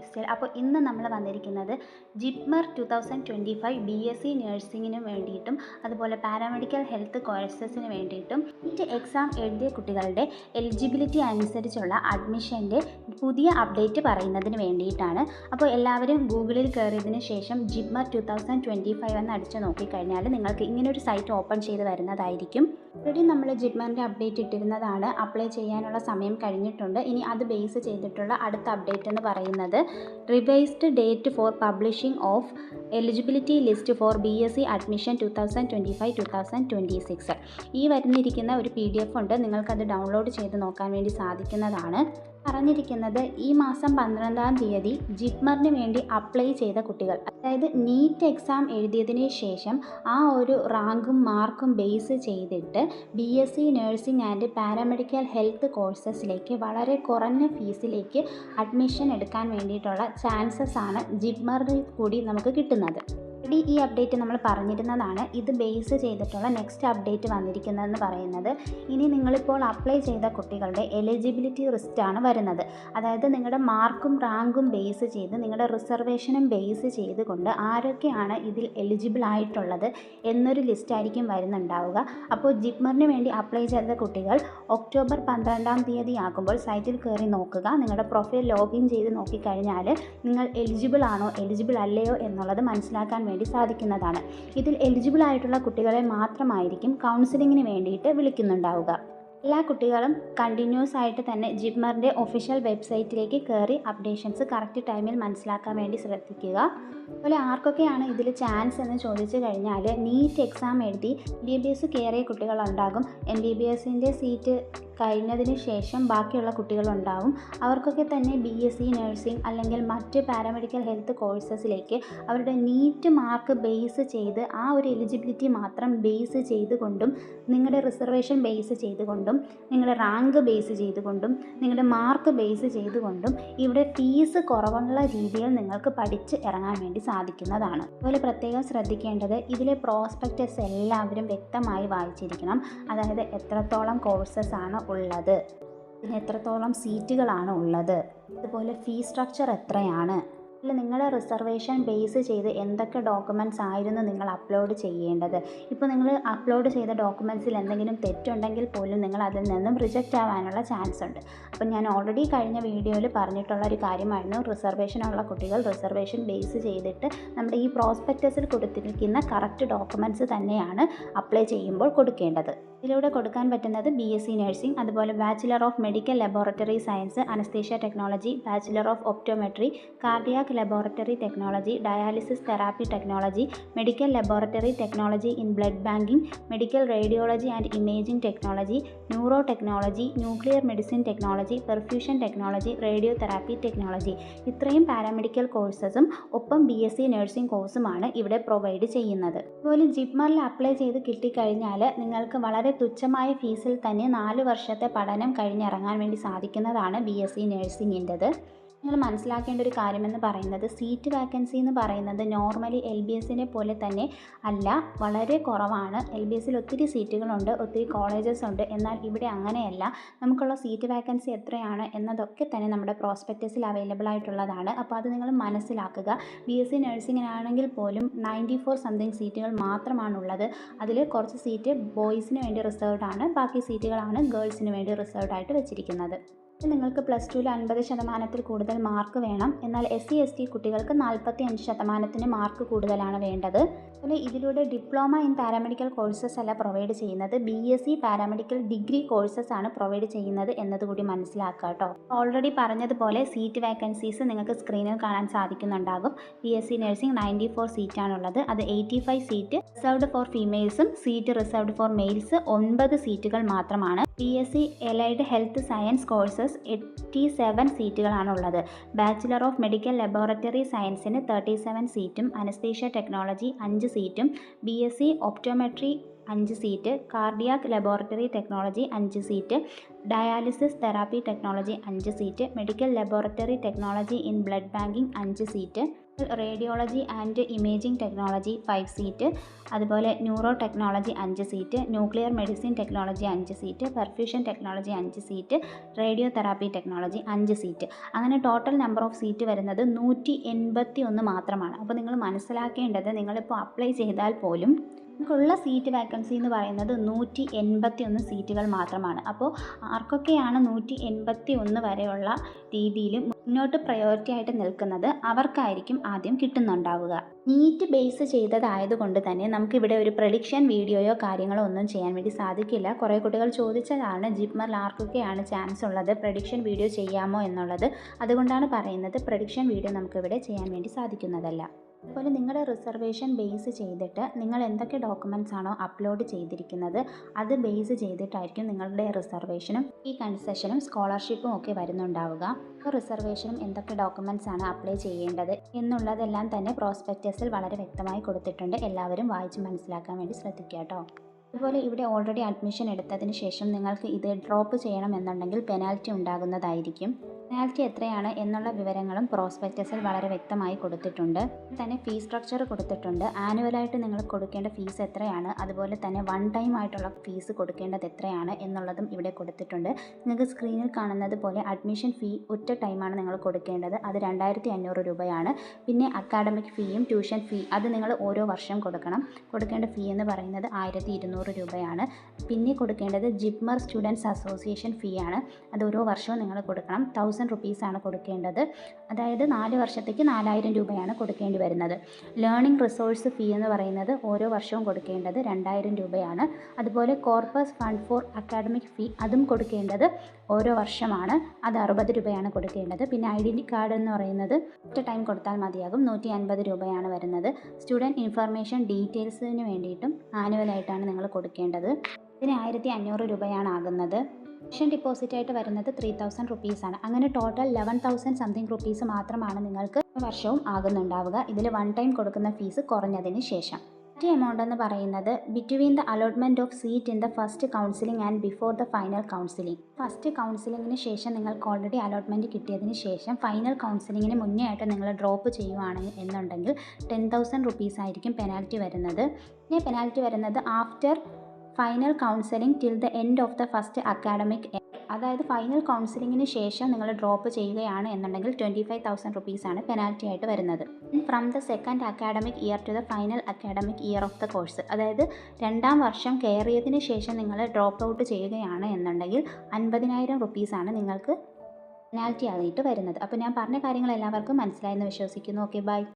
Life style. അപ്പോൾ ഇന്ന് നമ്മൾ വന്നിരിക്കുന്നത് ജിപ്മർ 2025 BSc നഴ്സിങ്ങിന് വേണ്ടിയിട്ടും അതുപോലെ പാരാമെഡിക്കൽ ഹെൽത്ത് കോഴ്സസിന് വേണ്ടിയിട്ടും നീറ്റ് എക്സാം എഴുതിയ കുട്ടികളുടെ എലിജിബിലിറ്റി അനുസരിച്ചുള്ള അഡ്മിഷൻ്റെ പുതിയ അപ്ഡേറ്റ് പറയുന്നതിന് വേണ്ടിയിട്ടാണ്. അപ്പോൾ എല്ലാവരും ഗൂഗിളിൽ കയറിയതിന് ശേഷം ജിപ്മർ 2025 എന്ന് അടിച്ചു നോക്കിക്കഴിഞ്ഞാൽ നിങ്ങൾക്ക് ഇങ്ങനൊരു സൈറ്റ് ഓപ്പൺ ചെയ്ത് വരുന്നതായിരിക്കും. ഓൾറെഡി നമ്മൾ ജിപ്മറിൻ്റെ അപ്ഡേറ്റ് ഇട്ടിരുന്നതാണ്. അപ്ലൈ ചെയ്യാനുള്ള സമയം കഴിഞ്ഞിട്ടുണ്ട്. ഇനി അത് ബേസ് ചെയ്തിട്ടുള്ള അടുത്ത അപ്ഡേറ്റ് എന്ന് പറയുന്നത് revised date for publishing of eligibility list four BSc admission 2025-2026. ഈ വരുന്നിരിക്കുന്ന ഒരു PDF ഉണ്ട്. നിങ്ങൾക്കത് ഡൗൺലോഡ് ചെയ്ത് നോക്കാൻ വേണ്ടി സാധിക്കുന്നതാണ്. പറഞ്ഞിരിക്കുന്നത് ഈ മാസം 12-ാം തീയതി ജിപ്മറിന് വേണ്ടി അപ്ലൈ ചെയ്ത കുട്ടികൾ, അതായത് നീറ്റ് എക്സാം എഴുതിയതിന് ശേഷം ആ ഒരു റാങ്കും മാർക്കും ബേസ് ചെയ്തിട്ട് BSc nursing and paramedical health കോഴ്സസിലേക്ക് വളരെ കുറഞ്ഞ ഫീസിലേക്ക് അഡ്മിഷൻ എടുക്കാൻ വേണ്ടിയിട്ടുള്ള ചാൻസസ് ആണ് ജിപ്മറിൽ കൂടി നമുക്ക് കിട്ടുന്നത്. ഈ അപ്ഡേറ്റ് നമ്മൾ പറഞ്ഞിരുന്നതാണ്. ഇത് ബേസ് ചെയ്തിട്ടുള്ള നെക്സ്റ്റ് അപ്ഡേറ്റ് വന്നിരിക്കുന്നതെന്ന് പറയുന്നത് ഇനി നിങ്ങളിപ്പോൾ അപ്ലൈ ചെയ്ത കുട്ടികളുടെ എലിജിബിലിറ്റി ലിസ്റ്റാണ് വരുന്നത്. അതായത് നിങ്ങളുടെ മാർക്കും റാങ്കും ബേസ് ചെയ്ത് നിങ്ങളുടെ റിസർവേഷനും ബേസ് ചെയ്തുകൊണ്ട് ആരൊക്കെയാണ് ഇതിൽ എലിജിബിൾ ആയിട്ടുള്ളത് എന്നൊരു ലിസ്റ്റായിരിക്കും വരുന്നുണ്ടാവുക. അപ്പോൾ ജിപ്മറിന് വേണ്ടി അപ്ലൈ ചെയ്ത കുട്ടികൾ ഒക്ടോബർ 12-ാം തീയതി ആകുമ്പോൾ സൈറ്റിൽ കയറി നോക്കുക. നിങ്ങളുടെ പ്രൊഫൈൽ ലോഗിൻ ചെയ്ത് നോക്കിക്കഴിഞ്ഞാൽ നിങ്ങൾ എലിജിബിൾ ആണോ എലിജിബിൾ അല്ലയോ എന്നുള്ളത് മനസ്സിലാക്കാൻ വേണ്ടി സാധിക്കുന്നതാണ്. ഇതിൽ എലിജിബിൾ ആയിട്ടുള്ള കുട്ടികളെ മാത്രമായിരിക്കും കൗൺസിലിങ്ങിന് വേണ്ടിയിട്ട് വിളിക്കുന്നുണ്ടാവുക. എല്ലാ കുട്ടികളും കണ്ടിന്യൂസ് ആയിട്ട് തന്നെ ജിപ്മറിൻ്റെ ഒഫീഷ്യൽ വെബ്സൈറ്റിലേക്ക് കയറി അപ്ഡേഷൻസ് കറക്റ്റ് ടൈമിൽ മനസ്സിലാക്കാൻ വേണ്ടി ശ്രദ്ധിക്കുക. അതുപോലെ ആർക്കൊക്കെയാണ് ഇതിൽ ചാൻസ് എന്ന് ചോദിച്ചു കഴിഞ്ഞാൽ നീറ്റ് എക്സാം എഴുതി MBBS കയറിയ കുട്ടികളുണ്ടാകും. MBBSൻ്റെ സീറ്റ് കഴിഞ്ഞതിന് ശേഷം ബാക്കിയുള്ള കുട്ടികളുണ്ടാവും. അവർക്കൊക്കെ തന്നെ BSc നഴ്സിംഗ് അല്ലെങ്കിൽ മറ്റ് പാരാമെഡിക്കൽ ഹെൽത്ത് കോഴ്സസിലേക്ക് അവരുടെ നീറ്റ് മാർക്ക് ബേസ് ചെയ്ത് ആ ഒരു എലിജിബിലിറ്റി മാത്രം ബേസ് ചെയ്തുകൊണ്ടും നിങ്ങളുടെ റിസർവേഷൻ ബേസ് ചെയ്തുകൊണ്ടും നിങ്ങളുടെ റാങ്ക് ബേസ് ചെയ്തുകൊണ്ടും നിങ്ങളുടെ മാർക്ക് ബേസ് ചെയ്തുകൊണ്ടും ഇവിടെ ഫീസ് കുറവുള്ള രീതിയിൽ നിങ്ങൾക്ക് പഠിച്ച് ഇറങ്ങാൻ വേണ്ടി സാധിക്കുന്നതാണ്. അതുപോലെ പ്രത്യേകം ശ്രദ്ധിക്കേണ്ടത് ഇതിലെ പ്രോസ്പെക്ടസ് എല്ലാവരും വ്യക്തമായി വായിച്ചിരിക്കണം. അതായത് എത്രത്തോളം കോഴ്സസ് ആണ് ഉള്ളത്, പിന്നെ എത്രത്തോളം സീറ്റുകളാണ് ഉള്ളത്, അതുപോലെ ഫീസ് സ്ട്രക്ചർ എത്രയാണ്, നിങ്ങളുടെ റിസർവേഷൻ ബേസ് ചെയ്ത് എന്തൊക്കെ ഡോക്യുമെൻറ്റ്സ് ആയിരുന്നു നിങ്ങൾ അപ്ലോഡ് ചെയ്യേണ്ടത്. ഇപ്പോൾ നിങ്ങൾ അപ്ലോഡ് ചെയ്ത ഡോക്യുമെൻറ്റ്സിൽ എന്തെങ്കിലും തെറ്റുണ്ടെങ്കിൽ പോലും നിങ്ങൾ അതിൽ നിന്നും റിജക്റ്റ് ആവാനുള്ള ചാൻസ് ഉണ്ട്. അപ്പോൾ ഞാൻ ഓൾറെഡി കഴിഞ്ഞ വീഡിയോയിൽ പറഞ്ഞിട്ടുള്ള ഒരു കാര്യമായിരുന്നു റിസർവേഷനുള്ള കുട്ടികൾ റിസർവേഷൻ ബേസ് ചെയ്തിട്ട് നമ്മുടെ ഈ പ്രോസ്പെക്ടസിൽ കൊടുത്തിരിക്കുന്ന കറക്റ്റ് ഡോക്യുമെൻറ്റ്സ് തന്നെയാണ് അപ്ലൈ ചെയ്യുമ്പോൾ കൊടുക്കേണ്ടത്. ഇതിലൂടെ കൊടുക്കാൻ പറ്റുന്നത് BSc നഴ്സിംഗ്, അതുപോലെ bachelor of medical laboratory science, anaesthesia technology, bachelor of optometry, cardiac laboratory technology, dialysis therapy technology, medical laboratory technology in blood banking, medical radiology and imaging technology, neuro technology, nuclear medicine technology, perfusion technology, radio therapy technology. ഇത്രയും paramedical കോഴ്സസും ഒപ്പം BSc nursing കോഴ്സുമാണ് ഇവിടെ provide ചെയ്യുന്നത്. അതുപോലെ ജിപ്മറിൽ apply ചെയ്ത് കിട്ടിക്കഴിഞ്ഞാൽ നിങ്ങൾക്ക് വളരെ തുച്ഛമായ ഫീസിൽ തന്നെ 4 വർഷത്തെ പഠനം കഴിഞ്ഞിറങ്ങാൻ വേണ്ടി സാധിക്കുന്നതാണ് BSc നഴ്സിംഗിൻ്റെത്. നിങ്ങൾ മനസ്സിലാക്കേണ്ട ഒരു കാര്യമെന്ന് പറയുന്നത് സീറ്റ് വാക്കൻസി എന്ന് പറയുന്നത് നോർമലി LBSനെ പോലെ തന്നെ അല്ല, വളരെ കുറവാണ്. LBSൽ ഒത്തിരി സീറ്റുകളുണ്ട്, ഒത്തിരി കോളേജസ് ഉണ്ട്. എന്നാൽ ഇവിടെ അങ്ങനെയല്ല. നമുക്കുള്ള സീറ്റ് വാക്കൻസി എത്രയാണ് എന്നതൊക്കെ തന്നെ നമ്മുടെ പ്രോസ്പെക്ടസിൽ അവൈലബിൾ ആയിട്ടുള്ളതാണ്. അപ്പോൾ അത് നിങ്ങൾ മനസ്സിലാക്കുക. BSc നഴ്സിംഗിനാണെങ്കിൽ പോലും 94 സംതിങ് സീറ്റുകൾ മാത്രമാണുള്ളത്. അതിൽ കുറച്ച് സീറ്റ് ബോയ്സിന് വേണ്ടി റിസർവ്ഡ് ആണ്, ബാക്കി സീറ്റുകളാണ് ഗേൾസിന് വേണ്ടി റിസർവ്ഡ് ആയിട്ട് വെച്ചിരിക്കുന്നത്. നിങ്ങൾക്ക് +2ൽ 50% കൂടുതൽ മാർക്ക് വേണം. എന്നാൽ SC ST കുട്ടികൾക്ക് 45% മാർക്ക് കൂടുതലാണ് വേണ്ടത്. അതുപോലെ ഇതിലൂടെ ഡിപ്ലോമ ഇൻ പാരാമെഡിക്കൽ കോഴ്സസ് അല്ല പ്രൊവൈഡ് ചെയ്യുന്നത്, BSc പാരാമെഡിക്കൽ ഡിഗ്രി കോഴ്സസ് ആണ് പ്രൊവൈഡ് ചെയ്യുന്നത് എന്നതുകൂടി മനസ്സിലാക്കുക കേട്ടോ. ഓൾറെഡി പറഞ്ഞതുപോലെ സീറ്റ് വാക്കൻസീസ് നിങ്ങൾക്ക് സ്ക്രീനിൽ കാണാൻ സാധിക്കുന്നുണ്ടാകും. BSc നഴ്സിംഗ് 94 സീറ്റാണുള്ളത്. അത് 85 സീറ്റ് റിസർവ്ഡ് ഫോർ ഫീമെയിൽസും സീറ്റ് റിസർവ്ഡ് ഫോർ മെയിൽസ് 9 സീറ്റുകൾ മാത്രമാണ്. BSc allied health science courses 87 സീറ്റുകളാണുള്ളത്. ബാച്ചിലർ ഓഫ് മെഡിക്കൽ ലബോറട്ടറി സയൻസിന് 37 സീറ്റും അനസ്തേഷ്യ ടെക്നോളജി 5 സീറ്റും, BSc optometry 5 seat, cardiac laboratory technology 5 seat, dialysis therapy technology 5 seat, medical laboratory technology in blood banking 5 seat, radiology and imaging technology 5 seat, അതുപോലെ neuro technology 5 seat, nuclear medicine technology 5 seat, perfusion technology 5 seat, radio therapy technology 5 seat. അങ്ങനെ total number of seat വരുന്നത് 181 മാത്രമാണ്. അപ്പോൾ നിങ്ങൾ മനസ്സിലാക്കേണ്ടത്, നിങ്ങളിപ്പോൾ apply ചെയ്താൽ പോലും നമുക്കുള്ള സീറ്റ് വാക്കൻസി എന്ന് പറയുന്നത് 181 സീറ്റുകൾ മാത്രമാണ്. അപ്പോൾ ആർക്കൊക്കെയാണ് 181 വരെയുള്ള രീതിയിൽ മുന്നോട്ട് പ്രയോറിറ്റി ആയിട്ട് നിൽക്കുന്നത് അവർക്കായിരിക്കും ആദ്യം കിട്ടുന്നുണ്ടാവുക. നീറ്റ് ബേസ് ചെയ്തതായതുകൊണ്ട് തന്നെ നമുക്കിവിടെ ഒരു പ്രഡിക്ഷൻ വീഡിയോയോ കാര്യങ്ങളോ ഒന്നും ചെയ്യാൻ വേണ്ടി സാധിക്കില്ല. കുറേ കുട്ടികൾ ചോദിച്ചതാണ് ജിപ്മറിൽ ആർക്കൊക്കെയാണ് ചാൻസ് ഉള്ളത്, പ്രഡിക്ഷൻ വീഡിയോ ചെയ്യാമോ എന്നുള്ളത്. അതുകൊണ്ടാണ് പറയുന്നത് പ്രഡിക്ഷൻ വീഡിയോ നമുക്കിവിടെ ചെയ്യാൻ വേണ്ടി സാധിക്കുന്നതല്ല. അതുപോലെ നിങ്ങളുടെ റിസർവേഷൻ ബേസ് ചെയ്തിട്ട് നിങ്ങൾ എന്തൊക്കെ ഡോക്യുമെൻറ്റ്സ് ആണോ അപ്ലോഡ് ചെയ്തിരിക്കുന്നത് അത് ബേസ് ചെയ്തിട്ടായിരിക്കും നിങ്ങളുടെ റിസർവേഷനും ഈ കൺസെഷനും സ്കോളർഷിപ്പും ഒക്കെ വരുന്നുണ്ടാവുക. അപ്പോൾ റിസർവേഷനും എന്തൊക്കെ ഡോക്യുമെൻറ്റ്സ് ആണ് അപ്ലൈ ചെയ്യേണ്ടത് എന്നുള്ളതെല്ലാം തന്നെ പ്രോസ്പെക്ടസിൽ വളരെ വ്യക്തമായി കൊടുത്തിട്ടുണ്ട്. എല്ലാവരും വായിച്ച് മനസ്സിലാക്കാൻ വേണ്ടി ശ്രദ്ധിക്കുക കേട്ടോ. അതുപോലെ ഇവിടെ ഓൾറെഡി അഡ്മിഷൻ എടുത്തതിന് ശേഷം നിങ്ങൾക്ക് ഇത് ഡ്രോപ്പ് ചെയ്യണമെന്നുണ്ടെങ്കിൽ പെനാൽറ്റി ഉണ്ടാകുന്നതായിരിക്കും. പെനാൽറ്റി എത്രയാണ് എന്നുള്ള വിവരങ്ങളും പ്രോസ്പെക്ടസിൽ വളരെ വ്യക്തമായി കൊടുത്തിട്ടുണ്ട്. തന്നെ ഫീസ് സ്ട്രക്ചർ കൊടുത്തിട്ടുണ്ട്. ആനുവലായിട്ട് നിങ്ങൾ കൊടുക്കേണ്ട ഫീസ് എത്രയാണ്, അതുപോലെ തന്നെ വൺ ടൈം ആയിട്ടുള്ള ഫീസ് കൊടുക്കേണ്ടത് എത്രയാണ് എന്നുള്ളതും ഇവിടെ കൊടുത്തിട്ടുണ്ട്. നിങ്ങൾക്ക് സ്ക്രീനിൽ കാണുന്നത് പോലെ അഡ്മിഷൻ ഫീ ഒറ്റ ടൈമാണ് നിങ്ങൾ കൊടുക്കേണ്ടത്. അത് 2500 രൂപയാണ്. പിന്നെ അക്കാഡമിക് ഫീയും ട്യൂഷൻ ഫീ അത് നിങ്ങൾ ഓരോ വർഷം കൊടുക്കണം. കൊടുക്കേണ്ട ഫീ എന്ന് പറയുന്നത് 1200 രൂപയാണ്. പിന്നെ കൊടുക്കേണ്ടത് ജിപ്മർ സ്റ്റുഡൻസ് അസോസിയേഷൻ ഫീ ആണ്. അത് ഓരോ വർഷവും നിങ്ങൾ കൊടുക്കണം. 1000 റുപ്പീസാണ് കൊടുക്കേണ്ടത്. അതായത് 4 വർഷത്തേക്ക് 4000 രൂപയാണ് കൊടുക്കേണ്ടി വരുന്നത്. ലേണിംഗ് റിസോഴ്സ് ഫീ എന്ന് പറയുന്നത് ഓരോ വർഷവും കൊടുക്കേണ്ടത് 2000 രൂപയാണ്. അതുപോലെ കോർപ്പസ് ഫണ്ട് ഫോർ അക്കാഡമിക് ഫീ അതും കൊടുക്കേണ്ടത് ഓരോ വർഷമാണ്. അത് 60 രൂപയാണ് കൊടുക്കേണ്ടത്. പിന്നെ ഐഡൻറ്റി കാർഡ് എന്ന് പറയുന്നത് ഒറ്റ ടൈം കൊടുത്താൽ മതിയാകും. 150 രൂപയാണ് വരുന്നത്. സ്റ്റുഡൻറ്റ് ഇൻഫർമേഷൻ ഡീറ്റെയിൽസിന് വേണ്ടിയിട്ടും ആനുവലായിട്ടാണ് നിങ്ങൾ കൊടുക്കേണ്ടത്. ഇതിന് 1500 രൂപയാണ് ആകുന്നത്. ട്യൂഷൻ ഡിപ്പോസിറ്റ് ആയിട്ട് വരുന്നത് 3000 റുപ്പീസാണ്. അങ്ങനെ ടോട്ടൽ 11,000 സംതിങ് റുപ്പീസ് മാത്രമാണ് നിങ്ങൾക്ക് വർഷവും ആകുന്നുണ്ടാവുക. ഇതിൽ വൺ ടൈം കൊടുക്കുന്ന ഫീസ് കുറഞ്ഞതിന് ശേഷം. മറ്റേ എമൗണ്ട് എന്ന് പറയുന്നത് between the allotment of seat in the first counselling and before the final counselling. First കൗൺസിലിങ്ങിന് ശേഷം നിങ്ങൾക്ക് ഓൾറെഡി അലോട്ട്മെൻറ്റ് കിട്ടിയതിന് ശേഷം ഫൈനൽ കൗൺസിലിങ്ങിന് മുന്നേ ആയിട്ട് നിങ്ങൾ ഡ്രോപ്പ് ചെയ്യുവാണ് എന്നുണ്ടെങ്കിൽ 10,000 റുപ്പീസ് ആയിരിക്കും പെനാൽറ്റി വരുന്നത്. പിന്നെ പെനാൽറ്റി വരുന്നത് after final counselling till the end of the first academic. അതായത് ഫൈനൽ കൗൺസിലിങ്ങിന് ശേഷം നിങ്ങൾ ഡ്രോപ്പ് ചെയ്യുകയാണ് എന്നുണ്ടെങ്കിൽ 25,000 റുപ്പീസാണ് പെനാൽറ്റി ആയിട്ട് വരുന്നത്. From the second academic year to the final academic year of the course. അതായത് 2ാം വർഷം കയറിയതിന് ശേഷം നിങ്ങൾ ഡ്രോപ്പ് ഔട്ട് ചെയ്യുകയാണ് എന്നുണ്ടെങ്കിൽ 50,000 റുപ്പീസാണ് നിങ്ങൾക്ക് പെനാൽറ്റി ആയിട്ട് വരുന്നത്. അപ്പോൾ ഞാൻ പറഞ്ഞ കാര്യങ്ങൾ എല്ലാവർക്കും മനസ്സിലായെന്ന് വിശ്വസിക്കുന്നു. Okay, by.